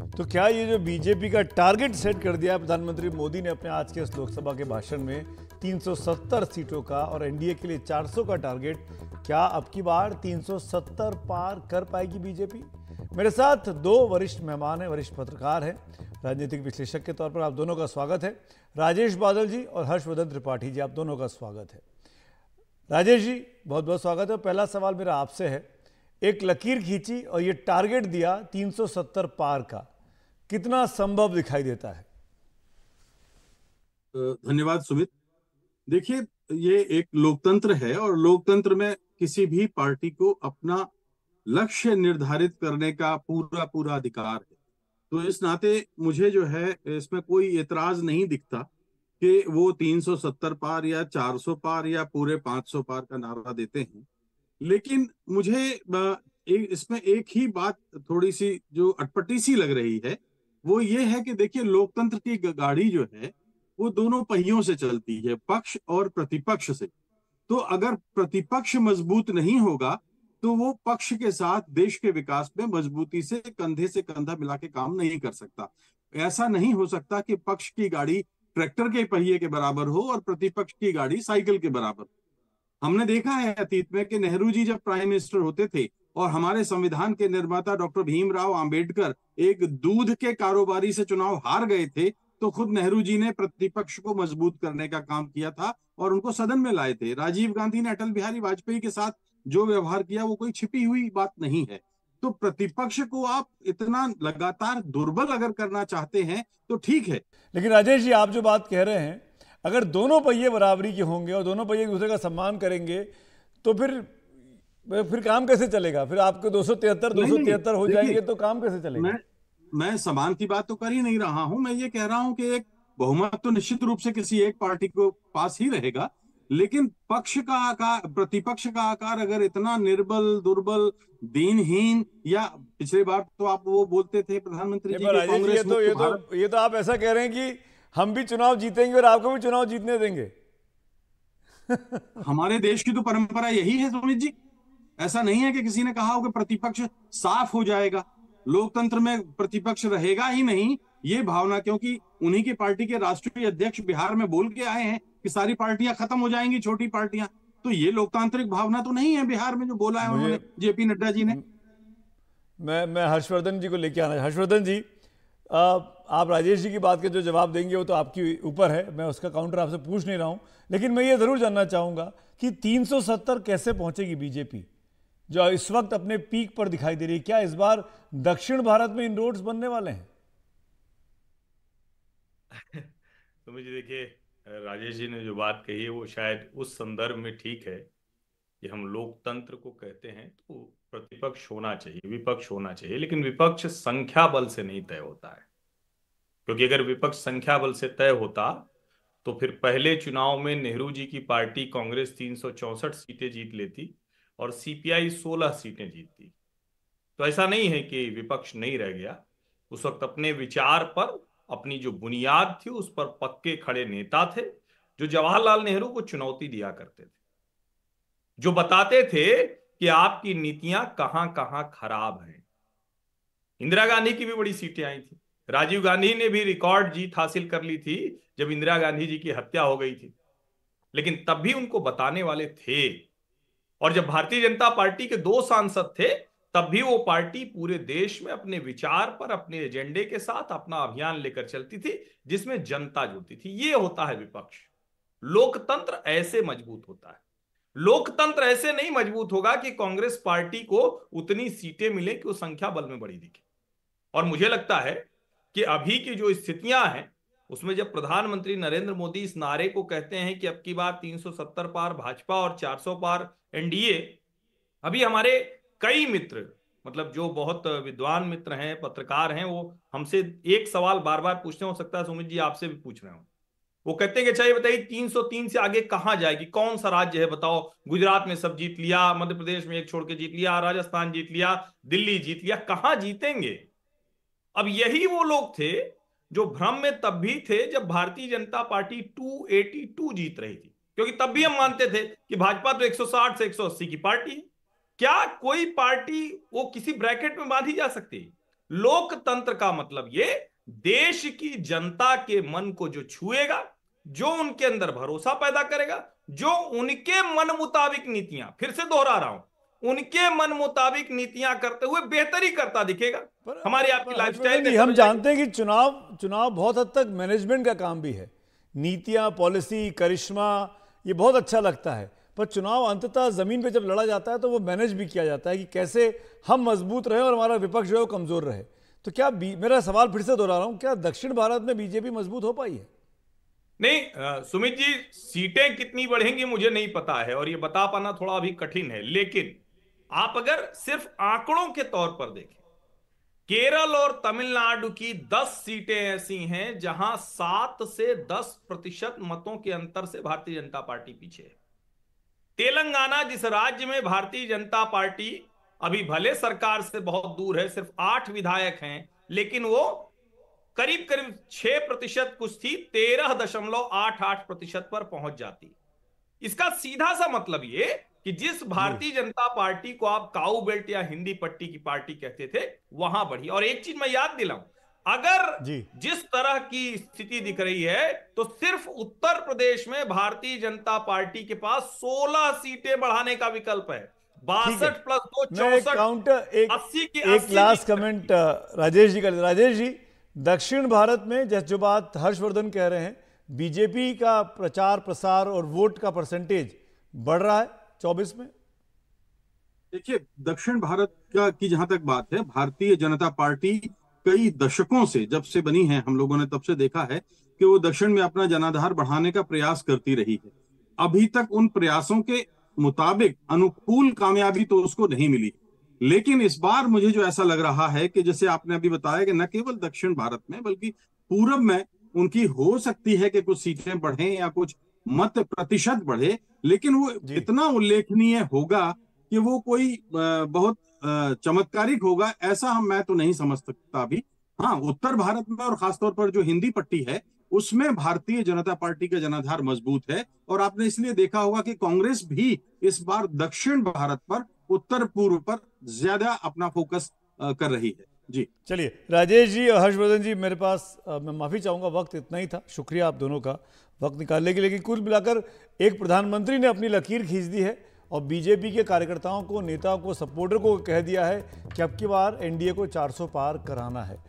तो क्या ये जो बीजेपी का टारगेट सेट कर दिया प्रधानमंत्री मोदी ने अपने आज के इस लोकसभा के भाषण में 370 सीटों का और एनडीए के लिए 400 का टारगेट, क्या अब की बार 370 पार कर पाएगी बीजेपी? मेरे साथ दो वरिष्ठ मेहमान हैं, वरिष्ठ पत्रकार हैं, राजनीतिक विश्लेषक के तौर पर आप दोनों का स्वागत है। राजेश बादल जी और हर्षवर्धन त्रिपाठी जी, आप दोनों का स्वागत है। राजेश जी, बहुत बहुत स्वागत है। पहला सवाल मेरा आपसे है, एक लकीर खींची और ये टारगेट दिया 370 पार का, कितना संभव दिखाई देता है? धन्यवाद सुमित। देखिए, ये एक लोकतंत्र है और लोकतंत्र में किसी भी पार्टी को अपना लक्ष्य निर्धारित करने का पूरा पूरा अधिकार है। तो इस नाते मुझे जो है इसमें कोई एतराज नहीं दिखता कि वो 370 पार या 400 पार या पूरे 500 पार का नारा देते हैं। लेकिन मुझे इसमें एक ही बात थोड़ी सी जो अटपटी सी लग रही है, वो ये है कि देखिए, लोकतंत्र की गाड़ी जो है वो दोनों पहियों से चलती है, पक्ष और प्रतिपक्ष से। तो अगर प्रतिपक्ष मजबूत नहीं होगा तो वो पक्ष के साथ देश के विकास में मजबूती से कंधा मिला के काम नहीं कर सकता। ऐसा नहीं हो सकता कि पक्ष की गाड़ी ट्रैक्टर के पहिए के बराबर हो और प्रतिपक्ष की गाड़ी साइकिल के बराबर। हमने देखा है अतीत में कि नेहरू जी जब प्राइम मिनिस्टर होते थे और हमारे संविधान के निर्माता डॉक्टर भीमराव अंबेडकर एक दूध के कारोबारी से चुनाव हार गए थे, तो खुद नेहरू जी ने प्रतिपक्ष को मजबूत करने का काम किया था और उनको सदन में लाए थे। राजीव गांधी ने अटल बिहारी वाजपेयी के साथ जो व्यवहार किया वो कोई छिपी हुई बात नहीं है। तो प्रतिपक्ष को आप इतना लगातार दुर्बल अगर करना चाहते हैं तो ठीक है। लेकिन राजेश जी, आप जो बात कह रहे हैं, अगर दोनों पहिए बराबरी के होंगे और दोनों पहिए एक दूसरे का सम्मान करेंगे तो फिर काम कैसे चलेगा? फिर आपको 273 हो जाएंगे तो काम कैसे चलेगा? मैं समान की बात तो कर ही नहीं रहा हूं। मैं ये कह रहा हूं कि एक बहुमत तो निश्चित रूप से किसी एक पार्टी को पास ही रहेगा, लेकिन पक्ष का आकार, प्रतिपक्ष का आकार अगर इतना निर्बल, दुर्बल, दीनहीन, या पिछले बार तो आप वो बोलते थे प्रधानमंत्री जी के कांग्रेस मुक्त ये तो आप ऐसा कह रहे हैं कि हम भी चुनाव जीतेंगे और आपको भी चुनाव जीतने देंगे। हमारे देश की तो परंपरा यही है सुमित जी। ऐसा नहीं है कि किसी ने कहा हो कि प्रतिपक्ष साफ हो जाएगा। लोकतंत्र में प्रतिपक्ष रहेगा ही नहीं, ये भावना, क्योंकि उन्हीं की पार्टी के राष्ट्रीय अध्यक्ष बिहार में बोल के आए हैं कि सारी पार्टियां खत्म हो जाएंगी, छोटी पार्टियां। तो ये लोकतांत्रिक भावना तो नहीं है बिहार में जो बोला है उन्होंने, जेपी नड्डा जी ने। मैं हर्षवर्धन जी को लेके आना। हर्षवर्धन जी, आप राजेश जी की बात के जो जवाब देंगे वो तो आपके ऊपर है, मैं उसका काउंटर आपसे पूछ नहीं रहा हूं। लेकिन मैं ये जरूर जानना चाहूंगा कि 370 कैसे पहुंचेगी बीजेपी, जो इस वक्त अपने पीक पर दिखाई दे रही है? क्या इस बार दक्षिण भारत में इनरोड्स बनने वाले हैं? तो मुझे देखिए, राजेश जी ने जो बात कही है वो शायद उस संदर्भ में ठीक है कि हम लोकतंत्र को कहते हैं तो प्रतिपक्ष होना चाहिए, विपक्ष होना चाहिए, लेकिन विपक्ष संख्या बल से नहीं तय होता है। क्योंकि अगर विपक्ष संख्या बल से तय होता तो फिर पहले चुनाव में नेहरू जी की पार्टी कांग्रेस 364 सीटें जीत लेती और सीपीआई 16 सीटें जीतती। तो ऐसा नहीं है कि विपक्ष नहीं रह गया। उस वक्त अपने विचार पर, अपनी जो बुनियाद थी उस पर पक्के खड़े नेता थे जो जवाहरलाल नेहरू को चुनौती दिया करते थे, जो बताते थे कि आपकी नीतियां कहां कहां खराब हैं। इंदिरा गांधी की भी बड़ी सीटें आई थी। राजीव गांधी ने भी रिकॉर्ड जीत हासिल कर ली थी जब इंदिरा गांधी जी की हत्या हो गई थी, लेकिन तब भी उनको बताने वाले थे। और जब भारतीय जनता पार्टी के 2 सांसद थे तब भी वो पार्टी पूरे देश में अपने विचार पर, अपने एजेंडे के साथ अपना अभियान लेकर चलती थी जिसमें जनता जुड़ती थी। ये होता है विपक्ष। लोकतंत्र ऐसे मजबूत होता है। लोकतंत्र ऐसे नहीं मजबूत होगा कि कांग्रेस पार्टी को उतनी सीटें मिले कि वो संख्या बल में बड़ी दिखे। और मुझे लगता है कि अभी की जो स्थितियां हैं उसमें जब प्रधानमंत्री नरेंद्र मोदी इस नारे को कहते हैं कि अब की बात 370 पार भाजपा और 400 पार एनडीए, अभी हमारे कई मित्र, मतलब जो बहुत विद्वान मित्र हैं, पत्रकार हैं, वो हमसे एक सवाल बार बार पूछते, हो सकता है सुमित जी आपसे भी पूछ रहे हो। वो कहते हैं कि अच्छा ये बताइए 303 से आगे कहां जाएगी, कौन सा राज्य है बताओ? गुजरात में सब जीत लिया, मध्य प्रदेश में एक छोड़ के जीत लिया, राजस्थान जीत लिया, दिल्ली जीत लिया, कहां जीतेंगे? अब यही वो लोग थे जो भ्रम में तब भी थे जब भारतीय जनता पार्टी 282 जीत रही थी, क्योंकि तब भी हम मानते थे कि भाजपा तो 160 से 180 की पार्टी है। क्या कोई पार्टी वो किसी ब्रैकेट में बांधी जा सकती है? लोकतंत्र का मतलब ये देश की जनता के मन को जो छुएगा, जो उनके अंदर भरोसा पैदा करेगा, जो उनके मन मुताबिक नीतियां, फिर से दोहरा रहा हूं, उनके मन मुताबिक नीतियां करते हुए बेहतरी करता दिखेगा। हमारी आपकी लाइफस्टाइल हम जानते हैं कि चुनाव बहुत हद तक मैनेजमेंट का काम भी है। नीतियां, पॉलिसी, करिश्मा, ये बहुत अच्छा लगता है, पर चुनाव अंततः जमीन पे जब लड़ा जाता है तो वो मैनेज भी किया जाता है कि कैसे हम मजबूत रहे और हमारा विपक्ष जो है वो कमजोर रहे। तो क्या मेरा सवाल फिर से दोहरा रहा हूं, क्या दक्षिण भारत में बीजेपी मजबूत हो पाई है? नहीं सुमित जी, सीटें कितनी बढ़ेंगी मुझे नहीं पता है और ये बता पाना थोड़ा अभी कठिन है, लेकिन आप अगर सिर्फ आंकड़ों के तौर पर देखें, केरल और तमिलनाडु की 10 सीटें ऐसी हैं जहां 7 से 10% मतों के अंतर से भारतीय जनता पार्टी पीछे है। तेलंगाना जिस राज्य में भारतीय जनता पार्टी अभी भले सरकार से बहुत दूर है, सिर्फ 8 विधायक हैं, लेकिन वो करीब करीब 6% कुछ थी, 13.88% पर पहुंच जाती। इसका सीधा सा मतलब ये कि जिस भारतीय जनता पार्टी को आप काऊ बेल्ट या हिंदी पट्टी की पार्टी कहते थे, वहां बढ़ी। और एक चीज मैं याद दिलाऊं, अगर जिस तरह की स्थिति दिख रही है तो सिर्फ उत्तर प्रदेश में भारतीय जनता पार्टी के पास 16 सीटें बढ़ाने का विकल्प है। 62 प्लस 2 64, 80 की 80। एक लास्ट कमेंट राजेश जी का। राजेश जी, दक्षिण भारत में जैसे जो बात हर्षवर्धन कह रहे हैं, बीजेपी का प्रचार प्रसार और वोट का परसेंटेज बढ़ रहा है 24 में। देखिए, दक्षिण भारत की जहां तक बात है, भारतीय जनता पार्टी कई दशकों से, जब से बनी है हम लोगों ने तब से देखा है कि वो दक्षिण में अपना जनाधार बढ़ाने का प्रयास करती रही है। अभी तक उन प्रयासों के मुताबिक अनुकूल कामयाबी तो उसको नहीं मिली, लेकिन इस बार मुझे जो ऐसा लग रहा है कि जैसे आपने अभी बताया कि न केवल दक्षिण भारत में बल्कि पूरब में उनकी हो सकती है कि कुछ सीटें बढ़े या कुछ मत प्रतिशत बढ़े, लेकिन वो इतना उल्लेखनीय होगा कि वो कोई बहुत चमत्कारिक होगा, ऐसा मैं तो नहीं समझ सकता अभी। हाँ, उत्तर भारत में और खासतौर पर जो हिंदी पट्टी है उसमें भारतीय जनता पार्टी का जनाधार मजबूत है, और आपने इसलिए देखा होगा कि कांग्रेस भी इस बार दक्षिण भारत पर, उत्तर पूर्व पर ज्यादा अपना फोकस कर रही है। जी चलिए, राजेश जी और हर्षवर्धन जी, मेरे पास मैं माफी चाहूंगा, वक्त इतना ही था। शुक्रिया आप दोनों का वक्त निकालने के लिए। कुल मिलाकर एक प्रधानमंत्री ने अपनी लकीर खींच दी है और बीजेपी के कार्यकर्ताओं को, नेताओं को, सपोर्टर को कह दिया है कि अब की बार एनडीए को 400 पार कराना है।